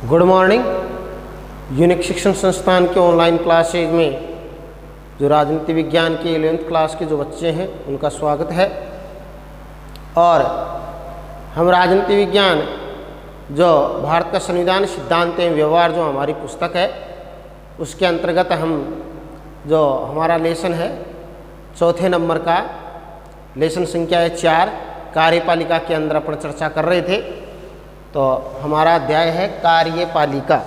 Good morning. Unique शिक्षण संस्थान के ऑनलाइन क्लासेज में जो राजनीति विज्ञान के 11th क्लास के जो बच्चे हैं उनका स्वागत है। और हम राजनीति विज्ञान जो भारत का संविधान सिद्धांत एवं व्यवहार जो हमारी पुस्तक है उसके अंतर्गत हम जो हमारा लेसन है चौथे नंबर का लेसन संख्या है 4 कार्यपालिका के अंदर अपन चर्चा कर रहे थे। तो हमारा अध्याय है कार्यपालिका।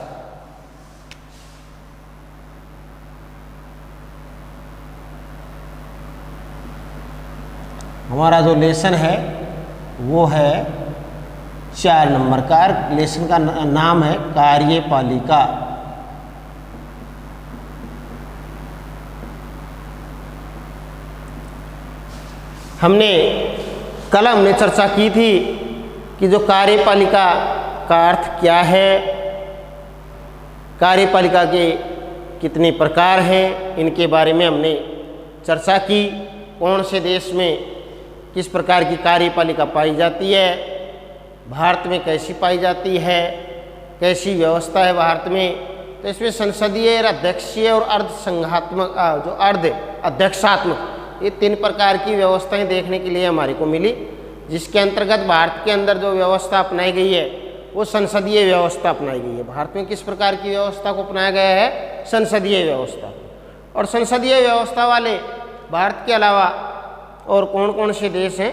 हमारा जो लेसन है वो है 4 नंबर का। लेसन का नाम है कार्यपालिका। कल हमने चर्चा की थी कि जो कार्यपालिका का अर्थ क्या है, कार्यपालिका के कितने प्रकार हैं, इनके बारे में हमने चर्चा की। कौन से देश में किस प्रकार की कार्यपालिका पाई जाती है, भारत में कैसी पाई जाती है, कैसी व्यवस्था है भारत में। तो इसमें संसदीय, अध्यक्षीय और अर्ध संघात्मक जो अर्ध अध्यक्षात्मक ये 3 प्रकार की व्यवस्थाएं देखने के लिए हमारे को मिली, जिसके अंतर्गत भारत के अंदर जो व्यवस्था अपनाई गई है वो संसदीय व्यवस्था अपनाई गई है। भारत में किस प्रकार की व्यवस्था को अपनाया गया है? संसदीय व्यवस्था। और संसदीय व्यवस्था वाले भारत के अलावा और कौन कौन से देश हैं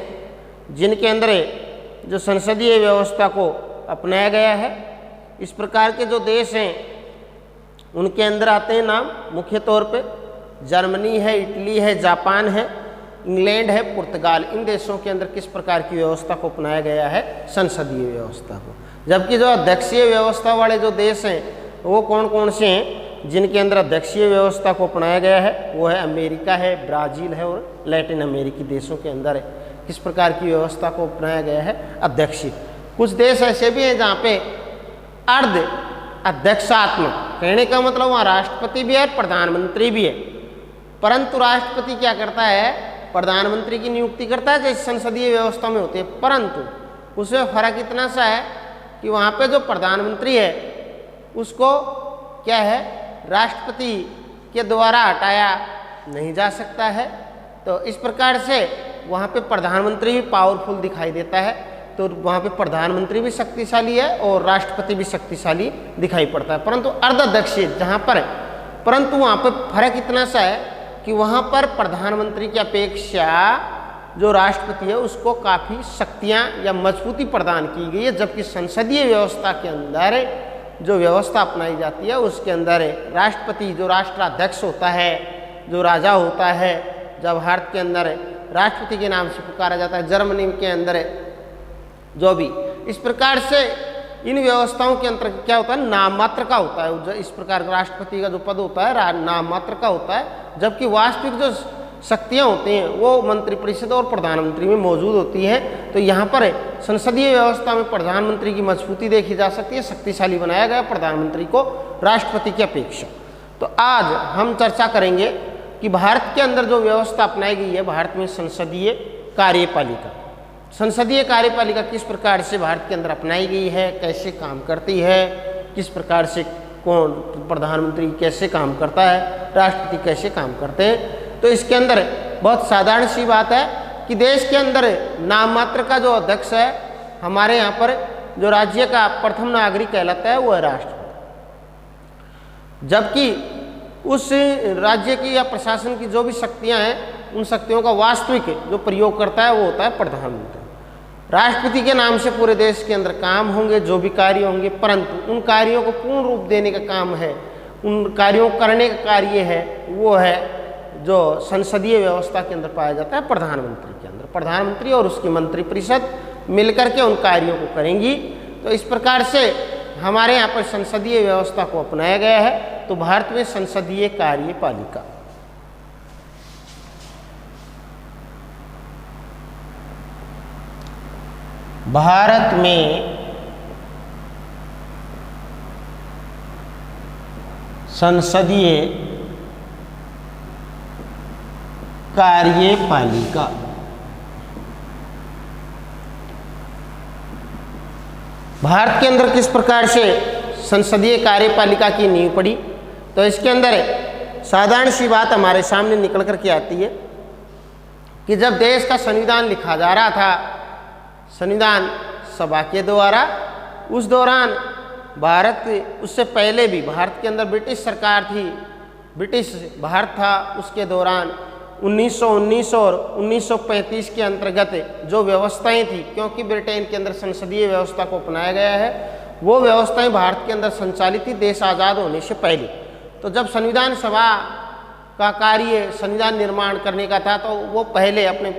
जिनके अंदर जो संसदीय व्यवस्था को अपनाया गया है? इस प्रकार के जो देश हैं उनके अंदर आते हैं नाम मुख्य तौर पे जर्मनी है, इटली है, जापान है, इंग्लैंड है, पुर्तगाल। इन देशों के अंदर किस प्रकार की व्यवस्था को अपनाया गया है? संसदीय व्यवस्था को। जबकि जो अध्यक्षीय व्यवस्था वाले जो देश हैं वो कौन कौन से हैं जिनके अंदर अध्यक्षीय व्यवस्था को अपनाया गया है? वो है अमेरिका है, ब्राज़ील है और लैटिन अमेरिकी देशों के अंदर किस प्रकार की व्यवस्था को अपनाया गया है? अध्यक्षीय। कुछ देश ऐसे भी हैं जहाँ पे अर्ध अध्यक्षात्मक, कहने का मतलब वहाँ राष्ट्रपति भी है, प्रधानमंत्री भी है, परंतु राष्ट्रपति क्या करता है? प्रधानमंत्री की नियुक्ति करता है जैसे संसदीय व्यवस्था में होती है। परंतु उसमें फर्क इतना सा है कि वहाँ पे जो प्रधानमंत्री है उसको क्या है? राष्ट्रपति के द्वारा हटाया नहीं जा सकता है। तो इस प्रकार से वहाँ पे प्रधानमंत्री भी पावरफुल दिखाई देता है। तो वहाँ पे प्रधानमंत्री भी शक्तिशाली है और राष्ट्रपति भी शक्तिशाली दिखाई पड़ता है। परंतु अर्धाध्यक्षीय जहाँ पर, परंतु वहाँ पे फर्क इतना सा है कि वहाँ पर प्रधानमंत्री की अपेक्षा जो राष्ट्रपति है उसको काफ़ी शक्तियाँ या मजबूती प्रदान की गई है। जबकि संसदीय व्यवस्था के अंदर जो व्यवस्था अपनाई जाती है उसके अंदर राष्ट्रपति जो राष्ट्राध्यक्ष होता है, जो राजा होता है, जब भारत के अंदर राष्ट्रपति के नाम से पुकारा जाता है, जर्मनी के अंदर जो भी इस प्रकार से इन व्यवस्थाओं के अंतर्गत क्या होता है? नाम मात्र का होता है। इस प्रकार राष्ट्रपति का जो पद होता है नाम मात्र का होता है, जबकि वास्तविक जो शक्तियाँ होती हैं वो मंत्रिपरिषद और प्रधानमंत्री में मौजूद होती हैं। तो यहाँ पर संसदीय व्यवस्था में प्रधानमंत्री की मजबूती देखी जा सकती है, शक्तिशाली बनाया गया प्रधानमंत्री को राष्ट्रपति की अपेक्षा। तो आज हम चर्चा करेंगे कि भारत के अंदर जो व्यवस्था अपनाई गई है, भारत में संसदीय कार्यपालिका। संसदीय कार्यपालिका किस प्रकार से भारत के अंदर अपनाई गई है, कैसे काम करती है, किस प्रकार से कौन प्रधानमंत्री कैसे काम करता है, राष्ट्रपति कैसे काम करते हैं। तो इसके अंदर बहुत साधारण सी बात है कि देश के अंदर नाम मात्र का जो अध्यक्ष है, हमारे यहाँ पर जो राज्य का प्रथम नागरिक कहलाता है वो है राष्ट्रपति। जबकि उस राज्य की या प्रशासन की जो भी शक्तियाँ हैं उन शक्तियों का वास्तविक जो प्रयोग करता है वो होता है प्रधानमंत्री। राष्ट्रपति के नाम से पूरे देश के अंदर काम होंगे, जो भी कार्य होंगे, परंतु उन कार्यों को पूर्ण रूप देने का काम है, उन कार्यों को करने का कार्य है वो है जो संसदीय व्यवस्था के अंदर पाया जाता है प्रधानमंत्री के अंदर। प्रधानमंत्री और उसकी मंत्रिपरिषद मिलकर के उन कार्यों को करेंगी। तो इस प्रकार से हमारे यहाँ पर संसदीय व्यवस्था को अपनाया गया है। तो भारत में संसदीय कार्यपालिका। भारत में संसदीय कार्यपालिका भारत के अंदर किस प्रकार से संसदीय कार्यपालिका की नींव पड़ी। तो इसके अंदर साधारण सी बात हमारे सामने निकल कर के आती है कि जब देश का संविधान लिखा जा रहा था संविधान सभा के द्वारा, उस दौरान भारत, उससे पहले भी भारत के अंदर ब्रिटिश सरकार थी, ब्रिटिश भारत था, उसके दौरान 1919 और 1935 के अंतर्गत जो व्यवस्थाएं थी, क्योंकि ब्रिटेन के अंदर संसदीय व्यवस्था को अपनाया गया है, वो व्यवस्थाएं भारत के अंदर संचालित थी देश आज़ाद होने से पहले। तो जब संविधान सभा का कार्य संविधान निर्माण करने का था, तो वो पहले अपने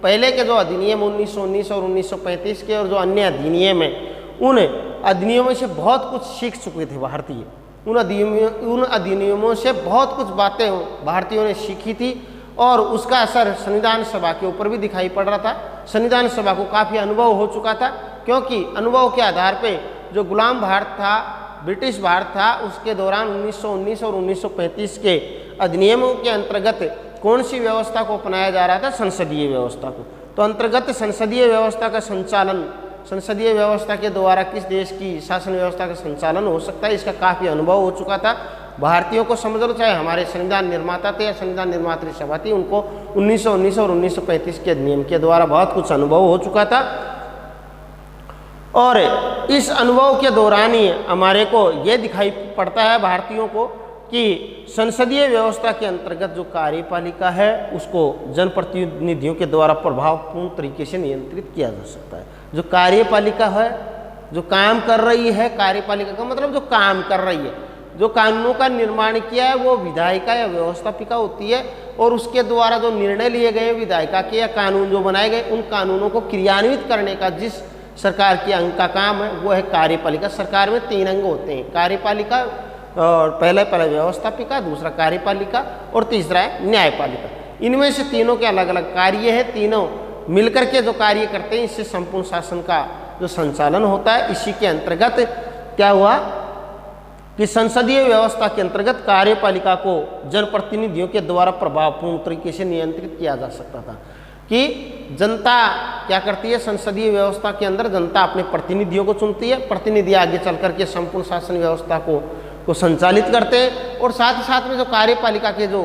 पहले के जो अधिनियम 1919 और 1935 के और जो अन्य अधिनियम हैं, उन अधिनियमों से बहुत कुछ सीख चुके थे भारतीय। उन अधिनियमों से बहुत कुछ बातें भारतीयों ने सीखी थी और उसका असर संविधान सभा के ऊपर भी दिखाई पड़ रहा था। संविधान सभा को काफ़ी अनुभव हो चुका था, क्योंकि अनुभव के आधार पे जो गुलाम भारत था, ब्रिटिश भारत था, उसके दौरान 1919 और 1935 के अधिनियमों के अंतर्गत कौन सी व्यवस्था को अपनाया जा रहा था, संसदीय व्यवस्था को। तो अंतर्गत संसदीय व्यवस्था का संचालन, संसदीय व्यवस्था के द्वारा किस देश की शासन व्यवस्था का संचालन हो सकता है, इसका काफ़ी अनुभव हो चुका था भारतीयों को। समझ लो, चाहे हमारे संविधान निर्माता थे या संविधान निर्मात्री सभा थी, उनको 1919 और 1935 के अधिनियम के द्वारा बहुत कुछ अनुभव हो चुका था। और इस अनुभव के दौरान ही हमारे को ये दिखाई पड़ता है भारतीयों को कि संसदीय व्यवस्था के अंतर्गत जो कार्यपालिका है उसको जनप्रतिनिधियों के द्वारा प्रभावपूर्ण तरीके से नियंत्रित किया जा सकता है। जो कार्यपालिका है, जो काम कर रही है, कार्यपालिका का मतलब जो काम कर रही है, जो कानूनों का निर्माण किया है, वो विधायिका या व्यवस्थापिका होती है। और उसके द्वारा जो निर्णय लिए गए विधायिका के या कानून जो बनाए गए, उन कानूनों को क्रियान्वित करने का जिस सरकार के अंग का काम है वो है कार्यपालिका। सरकार में 3 अंग होते हैं, कार्यपालिका और पहला व्यवस्थापिका, दूसरा कार्यपालिका और तीसरा है न्यायपालिका। इनमें से तीनों के अलग अलग कार्य है, तीनों मिलकर के जो कार्य करते हैं, इससे संपूर्ण शासन का जो संचालन होता है। इसी के अंतर्गत क्या हुआ कि संसदीय व्यवस्था के अंतर्गत कार्यपालिका को जनप्रतिनिधियों के द्वारा प्रभावपूर्ण तरीके से नियंत्रित किया जा सकता था कि जनता क्या करती है, संसदीय व्यवस्था के अंदर जनता अपने प्रतिनिधियों को चुनती है, प्रतिनिधि आगे चल करके संपूर्ण शासन व्यवस्था को संचालित करते हैं। और साथ ही साथ में जो कार्यपालिका के जो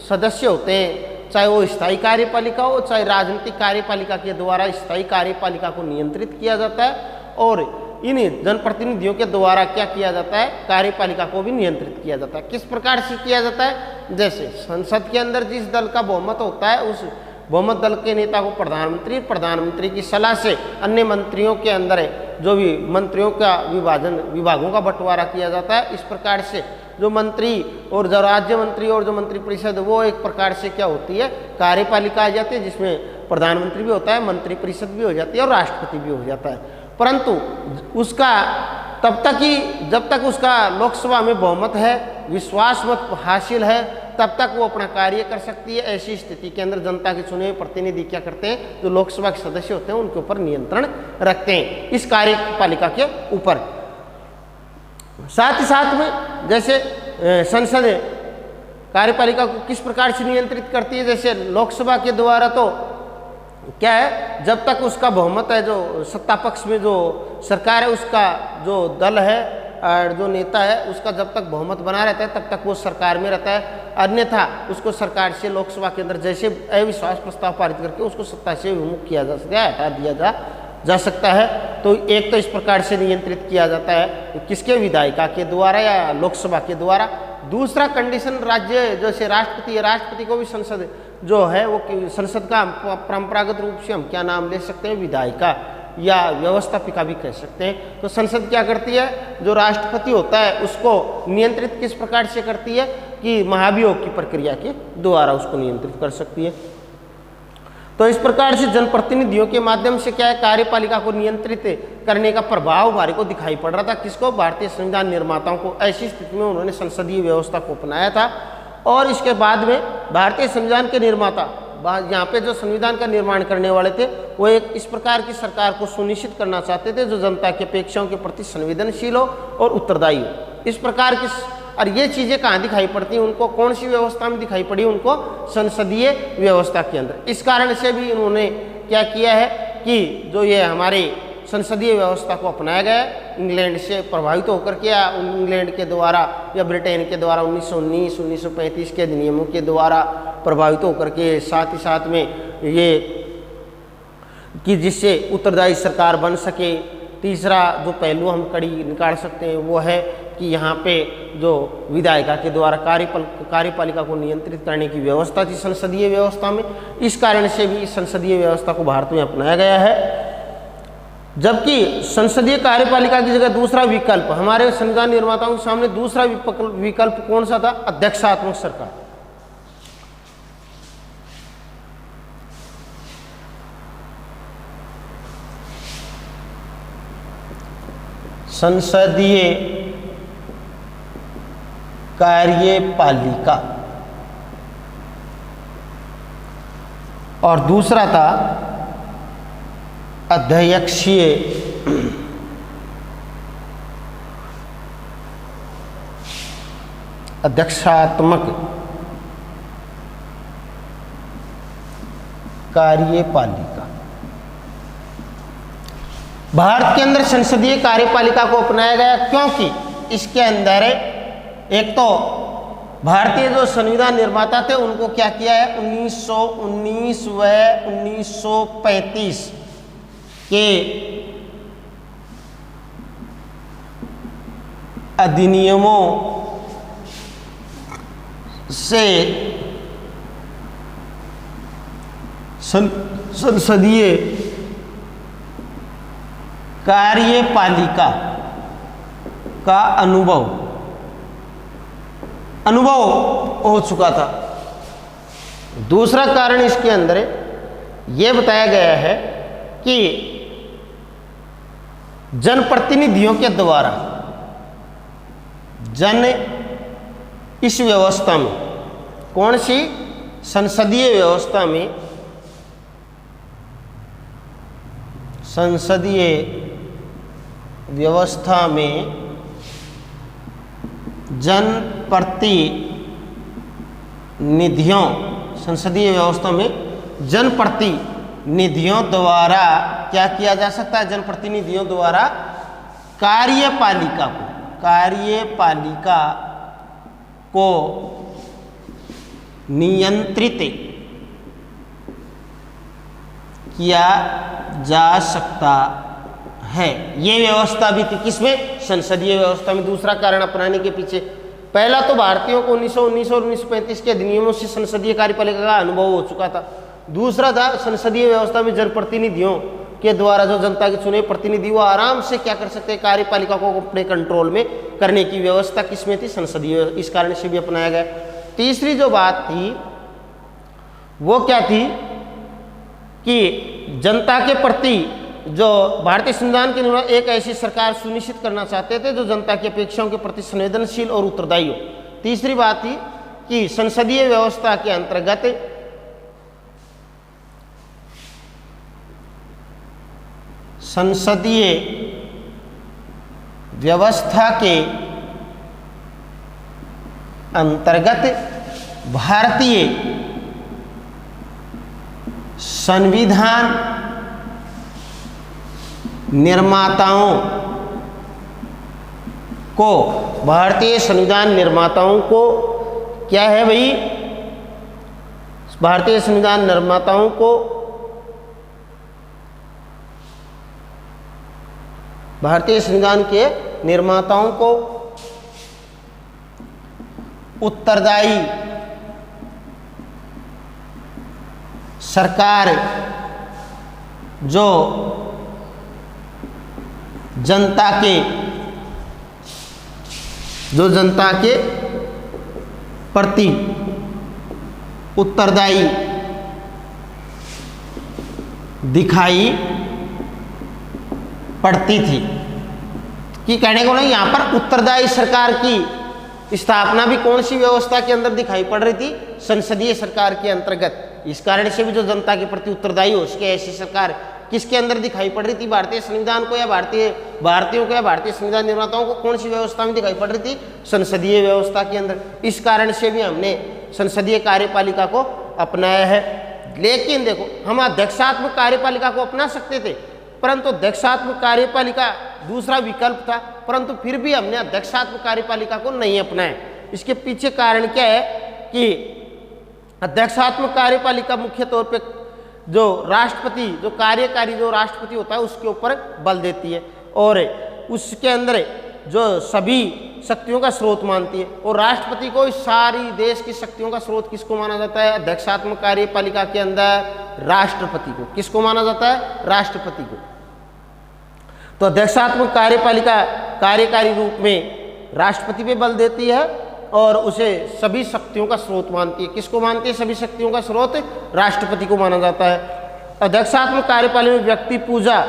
सदस्य होते हैं, चाहे वो स्थायी कार्यपालिका हो, चाहे राजनीतिक कार्यपालिका के द्वारा स्थायी कार्यपालिका को नियंत्रित किया जाता है। और इन जनप्रतिनिधियों के द्वारा क्या किया जाता है, कार्यपालिका को भी नियंत्रित किया जाता है। किस प्रकार से किया जाता है, जैसे संसद के अंदर जिस दल का बहुमत होता है, उस बहुमत दल के नेता को प्रधानमंत्री की सलाह से अन्य मंत्रियों के अंदर जो भी मंत्रियों का विभागों का बंटवारा किया जाता है। इस प्रकार से जो मंत्री और जो राज्य मंत्री और जो मंत्री परिषद, वो एक प्रकार से क्या होती है, कार्यपालिका आ जाती है, जिसमें प्रधानमंत्री भी होता है, मंत्री परिषद भी हो जाती है और राष्ट्रपति भी हो जाता है। परंतु उसका तब तक ही जब तक उसका लोकसभा में बहुमत है, विश्वास मत हासिल है, तब तक वो अपना कार्य कर सकती है। ऐसी स्थिति के अंदर जनता के चुने हुए प्रतिनिधि क्या करते हैं, जो लोकसभा के सदस्य होते हैं, उनके ऊपर नियंत्रण रखते हैं इस कार्यपालिका के ऊपर। साथ ही साथ में जैसे संसद कार्यपालिका को किस प्रकार से नियंत्रित करती है, जैसे लोकसभा के द्वारा तो क्या है, जब तक उसका बहुमत है, जो सत्ता पक्ष में जो सरकार है, उसका जो दल है और जो नेता है, उसका जब तक बहुमत बना रहता है तब तक वो सरकार में रहता है। अन्यथा उसको सरकार से लोकसभा के अंदर जैसे अविश्वास प्रस्ताव पारित करके उसको सत्ता से विमुख किया जा सकता है, हटा दिया जा सकता है। तो एक तो इस प्रकार से नियंत्रित किया जाता है, किसके, विधायिका के द्वारा या लोकसभा के द्वारा। दूसरा कंडीशन, राज्य जैसे राष्ट्रपति है, राष्ट्रपति को भी संसद जो है वो संसद का परंपरागत रूप से हम क्या नाम ले सकते हैं, विधायिका या व्यवस्थापिका भी कह सकते हैं। तो संसद क्या करती है, जो राष्ट्रपति होता है उसको नियंत्रित किस प्रकार से करती है कि महाभियोग की प्रक्रिया के द्वारा उसको नियंत्रित कर सकती है। तो इस प्रकार से जनप्रतिनिधियों के माध्यम से क्या है, कार्यपालिका को नियंत्रित करने का प्रभाव हमारे को दिखाई पड़ रहा था। किसको, भारतीय संविधान निर्माताओं को। ऐसी स्थिति में उन्होंने संसदीय व्यवस्था को अपनाया था। और इसके बाद में भारतीय संविधान के निर्माता, यहाँ पे जो संविधान का निर्माण करने वाले थे, वो एक इस प्रकार की सरकार को सुनिश्चित करना चाहते थे जो जनता की अपेक्षाओं के प्रति संवेदनशील हो और उत्तरदायी हो। इस प्रकार की, और ये चीज़ें कहाँ दिखाई पड़ती हैं उनको, कौन सी व्यवस्था में दिखाई पड़ी उनको, संसदीय व्यवस्था के अंदर। इस कारण से भी इन्होंने क्या किया है कि जो ये हमारे संसदीय व्यवस्था को अपनाया गया है, इंग्लैंड से प्रभावित होकर के या इंग्लैंड के द्वारा या ब्रिटेन के द्वारा 1919 1935 के अधिनियमों के द्वारा प्रभावित होकर के, साथ ही साथ में ये कि जिससे उत्तरदायी सरकार बन सके। तीसरा जो पहलू हम कड़ी निकाल सकते हैं वो है कि यहाँ पे जो विधायिका के द्वारा कार्यपालिका को नियंत्रित करने की व्यवस्था थी संसदीय व्यवस्था में, इस कारण से भी इस संसदीय व्यवस्था को भारत में अपनाया गया है। जबकि संसदीय कार्यपालिका की जगह दूसरा विकल्प हमारे संविधान निर्माताओं के सामने दूसरा विकल्प कौन सा था? अध्यक्षात्मक सरकार। संसदीय कार्यपालिका और दूसरा था अध्यक्षीय अध्यक्षात्मक कार्यपालिका। भारत के अंदर संसदीय कार्यपालिका को अपनाया गया क्योंकि इसके अंदर एक तो भारतीय जो संविधान निर्माता थे उनको क्या किया है, 1919 व 1935 के अधिनियमों से संसदीय कार्यपालिका का अनुभव हो चुका था। दूसरा कारण इसके अंदर यह बताया गया है कि जनप्रतिनिधियों के द्वारा इस व्यवस्था में, कौन सी? संसदीय व्यवस्था में, संसदीय व्यवस्था में जनप्रतिनिधियों, संसदीय व्यवस्था में जनप्रतिनिधियों द्वारा क्या किया जा सकता है? जनप्रतिनिधियों द्वारा कार्यपालिका को नियंत्रित किया जा सकता है। ये व्यवस्था भी थी किसमें? संसदीय व्यवस्था में। दूसरा कारण अपनाने के पीछे, पहला तो भारतीयों को 1919 और 1935 के अधिनियमों से संसदीय कार्यपालिका का अनुभव हो चुका था। दूसरा था संसदीय व्यवस्था में जनप्रतिनिधियों के द्वारा जो जनता के चुने प्रतिनिधि वो आराम से क्या कर सकते हैं? कार्यपालिका को अपने कंट्रोल में करने की व्यवस्था किसमें थी? संसदीय। इस कारण से भी अपनाया गया। तीसरी जो बात थी वो क्या थी कि जनता के प्रति जो भारतीय संविधान के निर्माण एक ऐसी सरकार सुनिश्चित करना चाहते थे जो जनता की अपेक्षाओं के प्रति संवेदनशील और उत्तरदायी हो। तीसरी बात थी कि संसदीय व्यवस्था के अंतर्गत संसदीय व्यवस्था के अंतर्गत भारतीय संविधान निर्माताओं को, भारतीय संविधान निर्माताओं को क्या है भाई? भारतीय संविधान निर्माताओं को भारतीय संविधान के निर्माताओं को उत्तरदायी सरकार जो जनता के प्रति उत्तरदायी दिखाई पड़ती थी। कि कहने को नहीं, यहाँ पर उत्तरदायी सरकार की स्थापना भी कौन सी व्यवस्था के अंदर दिखाई पड़ रही थी? संसदीय सरकार के अंतर्गत। इस कारण से भी जो जनता के प्रति उत्तरदायी हो सके ऐसी सरकार किसके अंदर दिखाई पड़ रही थी? भारतीय संविधान को या भारतीयों को या भारतीय संविधान निर्माताओं को कौन सी व्यवस्था में दिखाई पड़ रही थी? संसदीय व्यवस्था के अंदर। इस कारण से भी हमने संसदीय कार्यपालिका को अपनाया है। लेकिन देखो, हम अध्यक्षात्मक कार्यपालिका को अपना सकते थे, परंतु अध्यक्षात्मक कार्यपालिका दूसरा विकल्प था, परंतु फिर भी हमने अध्यक्षात्मक कार्यपालिका को नहीं अपनाया। इसके पीछे कारण क्या है कि अध्यक्षात्मक कार्यपालिका मुख्य तौर पे जो राष्ट्रपति, जो कार्यकारी जो राष्ट्रपति होता है उसके ऊपर बल देती है और उसके अंदर जो सभी शक्तियों का स्रोत मानती है। और राष्ट्रपति को इस सारी देश की शक्तियों का स्रोत किसको माना जाता है? अध्यक्षात्मक कार्यपालिका के अंदर राष्ट्रपति को। किसको माना जाता है? राष्ट्रपति को। तो अध्यक्षात्मक कार्यपालिका कार्यकारी रूप में राष्ट्रपति पे बल देती है और उसे सभी शक्तियों का स्रोत मानती है। किसको मानती है? सभी शक्तियों का स्रोत राष्ट्रपति को माना जाता है। अध्यक्षात्मक कार्यपालिका में व्यक्ति पूजा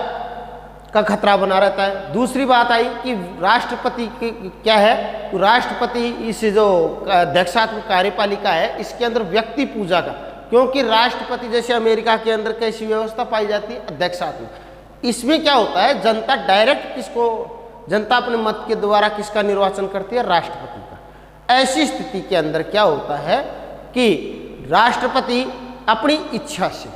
का खतरा बना रहता है। दूसरी बात आई कि राष्ट्रपति की क्या है, राष्ट्रपति इस जो अध्यक्षात्मक कार्यपालिका है इसके अंदर व्यक्ति पूजा का, क्योंकि राष्ट्रपति जैसे अमेरिका के अंदर कैसी व्यवस्था पाई जाती है? अध्यक्षात्मक। इसमें क्या होता है, जनता डायरेक्ट किसको, जनता अपने मत के द्वारा किसका निर्वाचन करती है? राष्ट्रपति का। ऐसी स्थिति के अंदर क्या होता है कि राष्ट्रपति अपनी इच्छा से,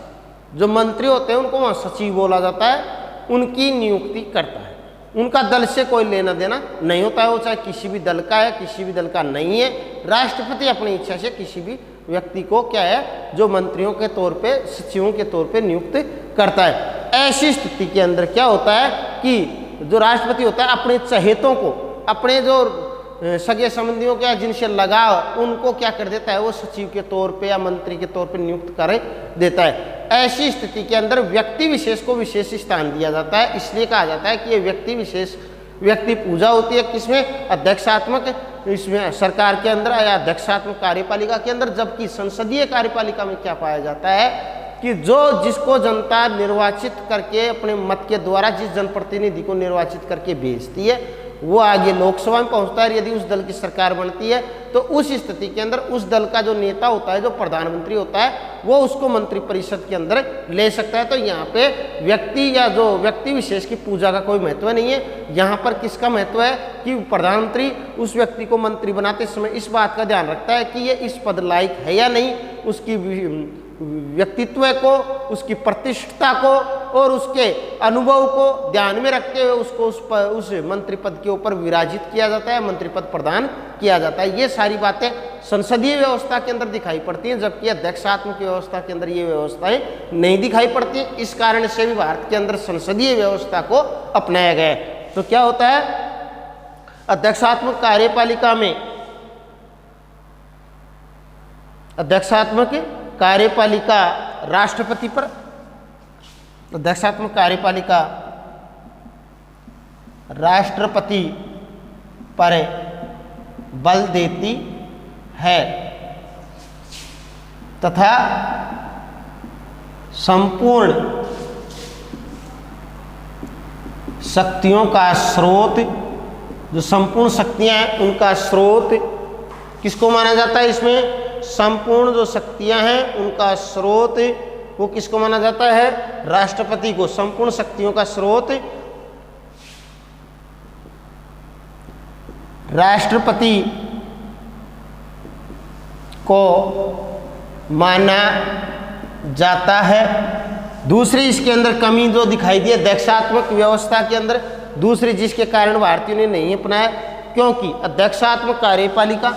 जो मंत्री होते हैं उनको वहाँ सचिव बोला जाता है, उनकी नियुक्ति करता है। उनका दल से कोई लेना देना नहीं होता है, वो चाहे किसी भी दल का है किसी भी दल का नहीं है। राष्ट्रपति अपनी इच्छा से किसी भी व्यक्ति को क्या है, जो मंत्रियों के तौर पे, सचिवों के तौर पे नियुक्त करता है। ऐसी स्थिति के अंदर क्या होता है कि जो राष्ट्रपति होता है अपने चहेतों को, अपने जो सगे संबंधियों के जिनसे लगाव, उनको क्या कर देता है, वो सचिव के तौर पे या मंत्री के तौर पे नियुक्त कर देता है। ऐसी स्थिति के अंदर व्यक्ति विशेष को विशेष स्थान दिया जाता है। इसलिए कहा जाता है कि ये व्यक्ति विशेष, व्यक्ति पूजा होती है किसमें? अध्यक्षात्मक, इसमें सरकार के अंदर या अध्यक्षात्मक कार्यपालिका के अंदर। जबकि संसदीय कार्यपालिका में क्या पाया जाता है कि जो जिसको जनता निर्वाचित करके अपने मत के द्वारा जिस जनप्रतिनिधि को निर्वाचित करके भेजती है वो आगे लोकसभा में पहुंचता है। यदि उस दल की सरकार बनती है तो उस स्थिति के अंदर उस दल का जो नेता होता है, जो प्रधानमंत्री होता है, वो उसको मंत्रिपरिषद के अंदर ले सकता है। तो यहाँ पे व्यक्ति या जो व्यक्ति विशेष की पूजा का कोई महत्व नहीं है। यहाँ पर किसका महत्व है कि प्रधानमंत्री उस व्यक्ति को मंत्री बनाते समय इस बात का ध्यान रखता है कि ये इस पद लायक है या नहीं, उसकी व्यक्तित्व को, उसकी प्रतिष्ठा को और उसके अनुभव को ध्यान में रखते हुए उसको उस मंत्री पद के ऊपर विराजित किया जाता है, मंत्री पद प्रदान किया जाता है। ये सारी बातें संसदीय व्यवस्था के अंदर दिखाई पड़ती हैं, जबकि अध्यक्षात्मक व्यवस्था के अंदर ये व्यवस्थाएं नहीं दिखाई पड़ती। इस कारण से भी भारत के अंदर संसदीय व्यवस्था को अपनाया गया है। तो क्या होता है, अध्यक्षात्मक कार्यपालिका में, अध्यक्षात्मक कार्यपालिका राष्ट्रपति पर, अध्यक्षात्मक कार्यपालिका राष्ट्रपति पर बल देती है तथा संपूर्ण शक्तियों का स्रोत, जो संपूर्ण शक्तियां हैं उनका स्रोत किसको माना जाता है? इसमें संपूर्ण जो शक्तियां हैं उनका स्रोत वो किसको माना जाता है? राष्ट्रपति को। संपूर्ण शक्तियों का स्रोत राष्ट्रपति को माना जाता है। दूसरी इसके अंदर कमी जो दिखाई दी अध्यक्षात्मक व्यवस्था के अंदर, दूसरी जिसके कारण भारतीयों ने नहीं अपनाया, क्योंकि अध्यक्षात्मक कार्यपालिका,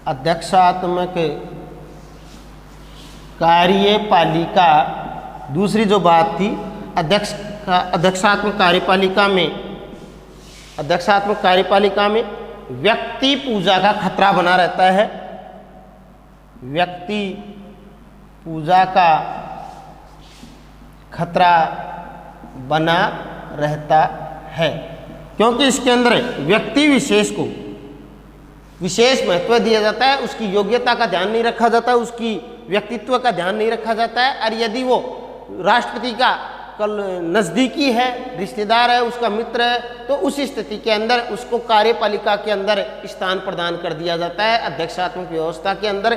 अध्यक्षात्मक कार्यपालिका, दूसरी जो बात थी अध्यक्षात्मक कार्यपालिका में, अध्यक्षात्मक कार्यपालिका में व्यक्ति पूजा का खतरा बना रहता है। व्यक्ति पूजा का खतरा बना रहता है क्योंकि इसके अंदर व्यक्ति विशेष को विशेष महत्व दिया जाता है, उसकी योग्यता का ध्यान नहीं रखा जाता, उसकी व्यक्तित्व का ध्यान नहीं रखा जाता है। और यदि वो राष्ट्रपति का नज़दीकी है, रिश्तेदार है, उसका मित्र है, तो उस स्थिति के अंदर उसको कार्यपालिका के अंदर स्थान प्रदान कर दिया जाता है अध्यक्षात्मक व्यवस्था के अंदर,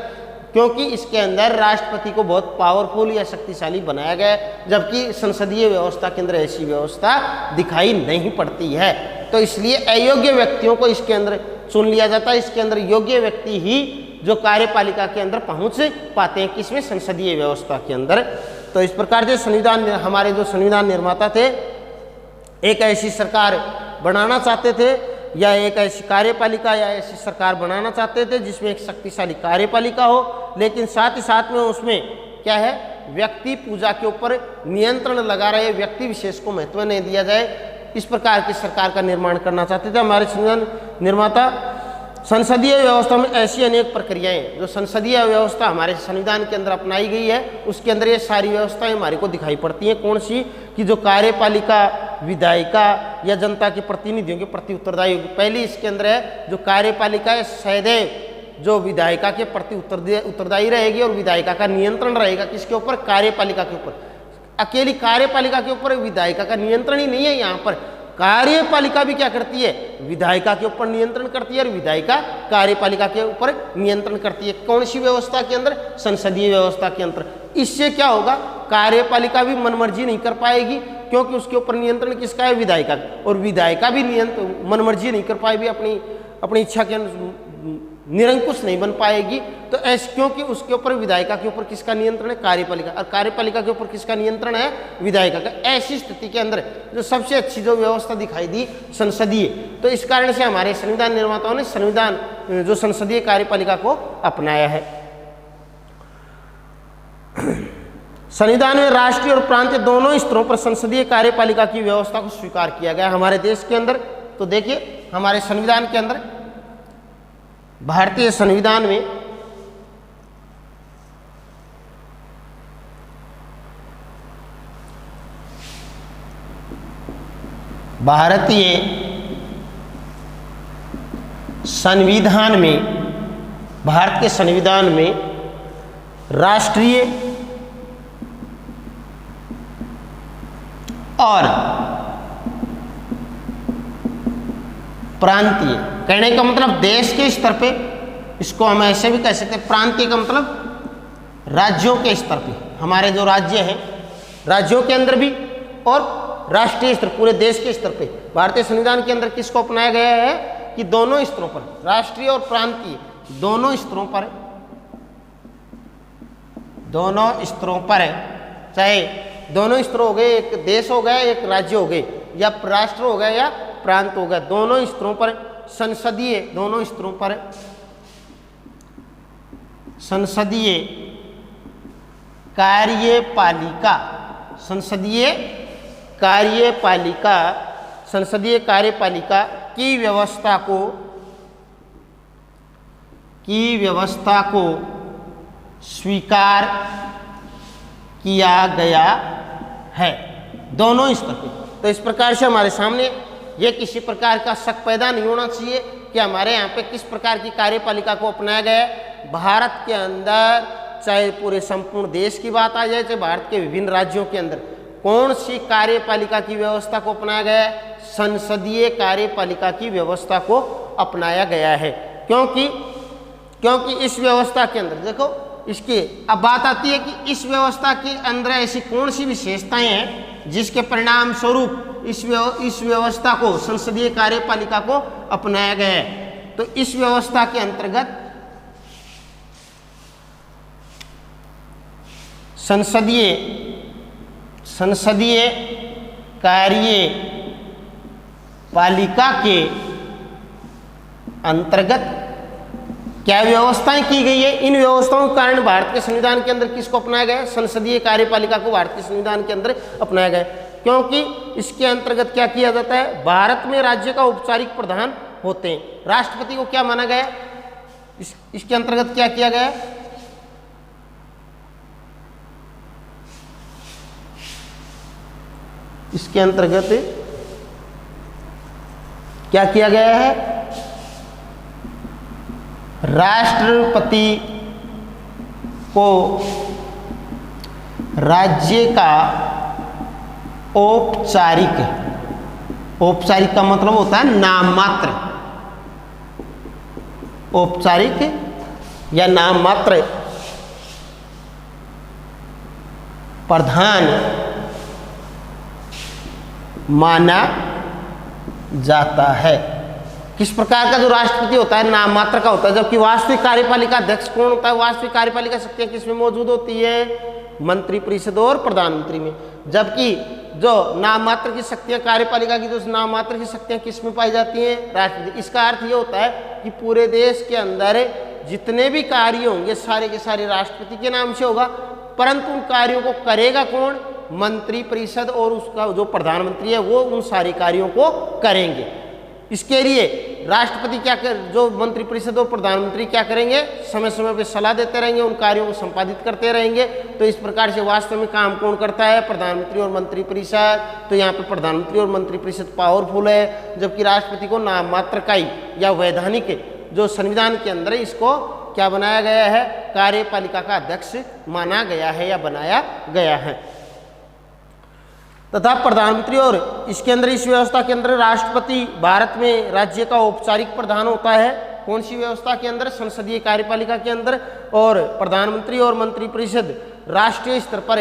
क्योंकि इसके अंदर राष्ट्रपति को बहुत पावरफुल या शक्तिशाली बनाया गया है, जबकि संसदीय व्यवस्था के अंदर ऐसी व्यवस्था दिखाई नहीं पड़ती है। तो इसलिए अयोग्य व्यक्तियों को इसके अंदर चुन लिया जाता है। इसके अंदर योग्य व्यक्ति ही जो कार्यपालिका के अंदर पहुंच पाते हैं, किसमें? संसदीय व्यवस्था के अंदर। तो इस प्रकार से संविधान, हमारे जो संविधान निर्माता थे एक ऐसी सरकार बनाना चाहते थे या एक ऐसी कार्यपालिका या ऐसी सरकार बनाना चाहते थे जिसमें एक शक्तिशाली कार्यपालिका हो, लेकिन साथ ही साथ में उसमें क्या है, व्यक्ति पूजा के ऊपर नियंत्रण लगा रहे, व्यक्ति विशेष को महत्व नहीं दिया जाए, इस प्रकार की सरकार का निर्माण करना चाहते थे हमारे संविधान निर्माता। संसदीय व्यवस्था में ऐसी अनेक प्रक्रियाएं, जो संसदीय व्यवस्था हमारे संविधान के अंदर अपनाई गई है, उसके अंदर ये सारी व्यवस्थाएं हमारे को दिखाई पड़ती हैं। कौन सी? कि जो कार्यपालिका, विधायिका या जनता के प्रतिनिधियों के प्रति उत्तरदायी होगी। पहली इसके अंदर है जो कार्यपालिका है सदैव जो विधायिका के प्रति उत्तरदायी रहेगी और विधायिका का नियंत्रण रहेगा किसके ऊपर? कार्यपालिका के ऊपर। अकेली कार्यपालिका के ऊपर विधायिका का नियंत्रण ही नहीं है, यहाँ पर कार्यपालिका भी क्या करती है? विधायिका के ऊपर नियंत्रण करती है और विधायिका कार्यपालिका के ऊपर नियंत्रण करती है। कौन सी व्यवस्था के अंदर? संसदीय व्यवस्था के अंदर। इससे क्या होगा? कार्यपालिका भी मनमर्जी नहीं कर पाएगी, क्योंकि उसके ऊपर नियंत्रण किसका है? विधायिका। और विधायिका भी मनमर्जी नहीं कर पाएगी, अपनी इच्छा के निरंकुश नहीं बन पाएगी। तो ऐसे, क्योंकि उसके ऊपर विधायिका के ऊपर किसका नियंत्रण है? कार्यपालिका। और कार्यपालिका के ऊपर किसका नियंत्रण है? विधायिका का। ऐसी स्थिति के अंदर जो सबसे अच्छी जो व्यवस्था दिखाई दी संसदीय, तो इस कारण से हमारे संविधान निर्माताओं ने जो संसदीय कार्यपालिका को अपनाया है। संविधान में राष्ट्रीय और प्रांतीय दोनों स्तरों पर संसदीय कार्यपालिका की व्यवस्था को स्वीकार किया गया हमारे देश के अंदर। तो देखिए हमारे संविधान के अंदर, भारतीय संविधान में भारत के संविधान में राष्ट्रीय और प्रांतीय, कहने का मतलब देश के स्तर पे, इसको हम ऐसे भी कह सकते हैं, प्रांतीय का मतलब राज्यों के स्तर पे, हमारे जो राज्य हैं राज्यों के अंदर भी, और राष्ट्रीय स्तर पूरे देश के स्तर पे भारतीय संविधान के अंदर किसको अपनाया गया है? कि दोनों स्तरों पर, राष्ट्रीय और प्रांतीय दोनों स्तरों पर, चाहे दोनों स्तर हो गए, एक देश हो गया, एक राज्य हो गए, या राष्ट्र हो गया या प्रांत हो गया, दोनों स्तरों पर दोनों स्तरों पर संसदीय कार्यपालिका की व्यवस्था को स्वीकार किया गया है दोनों स्तर पे। तो इस प्रकार से हमारे सामने ये किसी प्रकार का शक पैदा नहीं होना चाहिए कि हमारे यहाँ पे किस प्रकार की कार्यपालिका को अपनाया गया है। भारत के अंदर, चाहे पूरे संपूर्ण देश की बात आ जाए, चाहे भारत के विभिन्न राज्यों के अंदर, कौन सी कार्यपालिका की व्यवस्था को अपनाया गया है? संसदीय कार्यपालिका की व्यवस्था को अपनाया गया है। क्योंकि इस व्यवस्था के अंदर देखो, इसकी अब बात आती है कि इस व्यवस्था के अंदर ऐसी कौन सी विशेषताएं हैं जिसके परिणाम स्वरूप इस व्यवस्था को, संसदीय कार्यपालिका को अपनाया गया है। तो इस व्यवस्था के अंतर्गत संसदीय कार्यपालिका के अंतर्गत क्या व्यवस्थाएं की गई है? इन व्यवस्थाओं के कारण भारत के संविधान के अंदर किसको अपनाया गया? संसदीय कार्यपालिका को भारत के संविधान के अंदर अपनाया गया, क्योंकि इसके अंतर्गत क्या किया जाता है? भारत में राज्य का औपचारिक प्रधान होते हैं। राष्ट्रपति को क्या माना गया? इसके अंतर्गत क्या किया गया? इसके अंतर्गत क्या किया गया है? राष्ट्रपति को राज्य का औपचारिक का मतलब होता है नाम मात्र, औपचारिक या नाम मात्र प्रधान माना जाता है। किस प्रकार का जो राष्ट्रपति होता है नाम मात्र का होता है, जबकि वास्तविक कार्यपालिका अध्यक्ष कौन होता है? वास्तविक कार्यपालिका शक्तियां किसमें मौजूद होती है? मंत्रिपरिषद और प्रधानमंत्री में। जबकि जो नाम मात्र की शक्तियां, कार्यपालिका की जो नाम मात्र की शक्तियां किस में पाई जाती हैं? राष्ट्रपति। इसका अर्थ ये होता है कि पूरे देश के अंदर जितने भी कार्य होंगे सारे के सारे राष्ट्रपति के नाम से होगा, परंतु उन कार्यों को करेगा कौन? मंत्री परिषद, और उसका जो प्रधानमंत्री है वो उन सारे कार्यों को करेंगे। इसके लिए राष्ट्रपति क्या कर, जो मंत्री परिषद और प्रधानमंत्री क्या करेंगे? समय समय पर सलाह देते रहेंगे, उन कार्यों को संपादित करते रहेंगे। तो इस प्रकार से वास्तव में काम कौन करता है? प्रधानमंत्री और मंत्री परिषद। तो यहाँ पे प्रधानमंत्री और मंत्री परिषद पावरफुल है, जबकि राष्ट्रपति को नाम मात्र का ही या वैधानिक जो संविधान के अंदर है इसको क्या बनाया गया है? कार्यपालिका का अध्यक्ष माना गया है या बनाया गया है। तथा प्रधानमंत्री और इसके अंदर, इस व्यवस्था के अंदर राष्ट्रपति भारत में राज्य का औपचारिक प्रधान होता है। कौन सी व्यवस्था के अंदर? संसदीय कार्यपालिका के अंदर। और प्रधानमंत्री और मंत्री परिषद राष्ट्रीय स्तर पर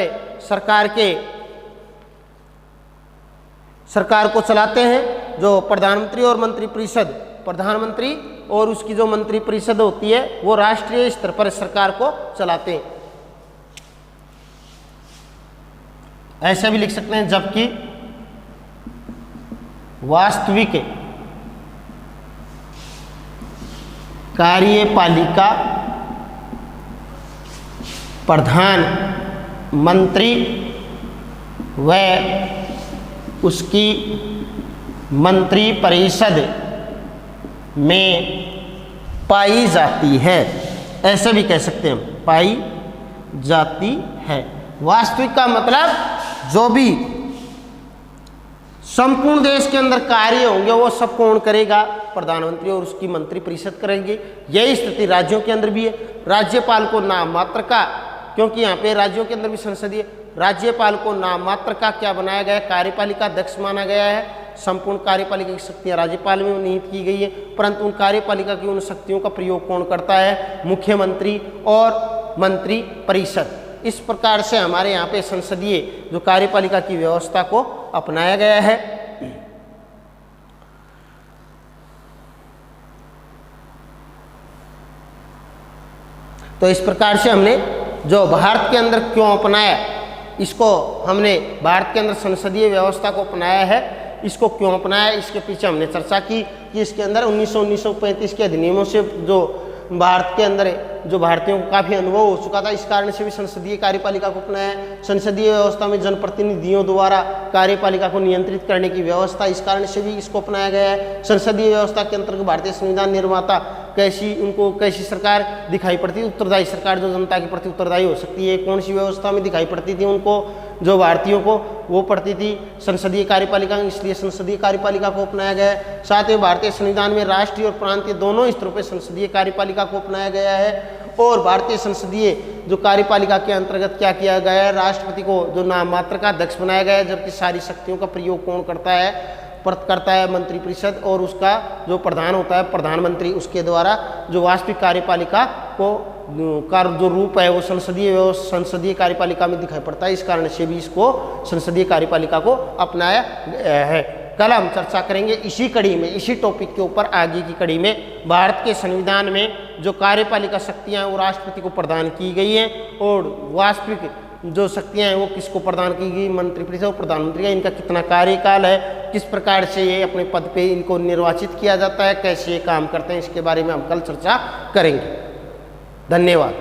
सरकार को चलाते हैं। जो प्रधानमंत्री और मंत्री परिषद, प्रधानमंत्री और उसकी जो मंत्री परिषद होती है वो राष्ट्रीय स्तर पर सरकार को चलाते हैं। ऐसा भी लिख सकते हैं, जबकि वास्तविक कार्यपालिका प्रधानमंत्री व उसकी मंत्री परिषद में पाई जाती है। ऐसे भी कह सकते हैं, पाई जाती है। वास्तविक का मतलब जो भी संपूर्ण देश के अंदर कार्य होंगे वो सब कौन करेगा? प्रधानमंत्री और उसकी मंत्री परिषद करेंगे। यही स्थिति राज्यों के अंदर भी है। राज्यपाल को नाम मात्र का, क्योंकि यहाँ पे राज्यों के अंदर भी संसदीय, राज्यपाल को नाम मात्र का क्या बनाया गया है? कार्यपालिका अध्यक्ष माना गया है। संपूर्ण कार्यपालिका की शक्तियां राज्यपाल में निहित की गई है, परंतु उन कार्यपालिका की उन शक्तियों का प्रयोग कौन करता है? मुख्यमंत्री और मंत्री परिषद। इस प्रकार से हमारे यहाँ पे संसदीय जो कार्यपालिका की व्यवस्था को अपनाया गया है। तो इस प्रकार से हमने जो भारत के अंदर क्यों अपनाया, इसको हमने भारत के अंदर संसदीय व्यवस्था को अपनाया है, इसको क्यों अपनाया, इसके पीछे हमने चर्चा की कि इसके अंदर 1935 के अधिनियमों से जो भारत के अंदर जो भारतीयों को काफ़ी अनुभव हो चुका था, इस कारण से भी संसदीय कार्यपालिका को अपनाया है। संसदीय व्यवस्था में जनप्रतिनिधियों द्वारा कार्यपालिका को नियंत्रित करने की व्यवस्था, इस कारण से भी इसको अपनाया गया है। संसदीय व्यवस्था के अंतर्गत भारतीय संविधान निर्माता कैसी सरकार दिखाई पड़ती है? उत्तरदायी सरकार, जो जनता के प्रति उत्तरदायी हो सकती है। कौन सी व्यवस्था में दिखाई पड़ती थी उनको? जो भारतीयों को वो पड़ती थी संसदीय कार्यपालिका, इसलिए संसदीय कार्यपालिका को अपनाया गया है। साथ ही भारतीय संविधान में राष्ट्रीय और प्रांतीय दोनों स्तरों पर संसदीय कार्यपालिका को अपनाया गया है। और भारतीय संसदीय जो कार्यपालिका के अंतर्गत क्या किया गया है? राष्ट्रपति को जो नाम मात्र का अध्यक्ष बनाया गया है, जबकि सारी शक्तियों का प्रयोग कौन करता है? मंत्री परिषद, और उसका जो प्रधान होता है प्रधानमंत्री, उसके द्वारा जो वास्तविक कार्यपालिका को का जो रूप है वो संसदीय कार्यपालिका में दिखाई पड़ता है। इस कारण से भी इसको संसदीय कार्यपालिका को अपनाया गया है। कल हम चर्चा करेंगे इसी कड़ी में, इसी टॉपिक के ऊपर आगे की कड़ी में, भारत के संविधान में जो कार्यपालिका शक्तियां हैं वो राष्ट्रपति को प्रदान की गई हैं, और वास्तविक जो शक्तियां हैं वो किसको प्रदान की गई? मंत्री परिषद और प्रधानमंत्री का। इनका कितना कार्यकाल है, किस प्रकार से ये अपने पद पे इनको निर्वाचित किया जाता है, कैसे ये काम करते हैं, इसके बारे में हम कल चर्चा करेंगे। धन्यवाद।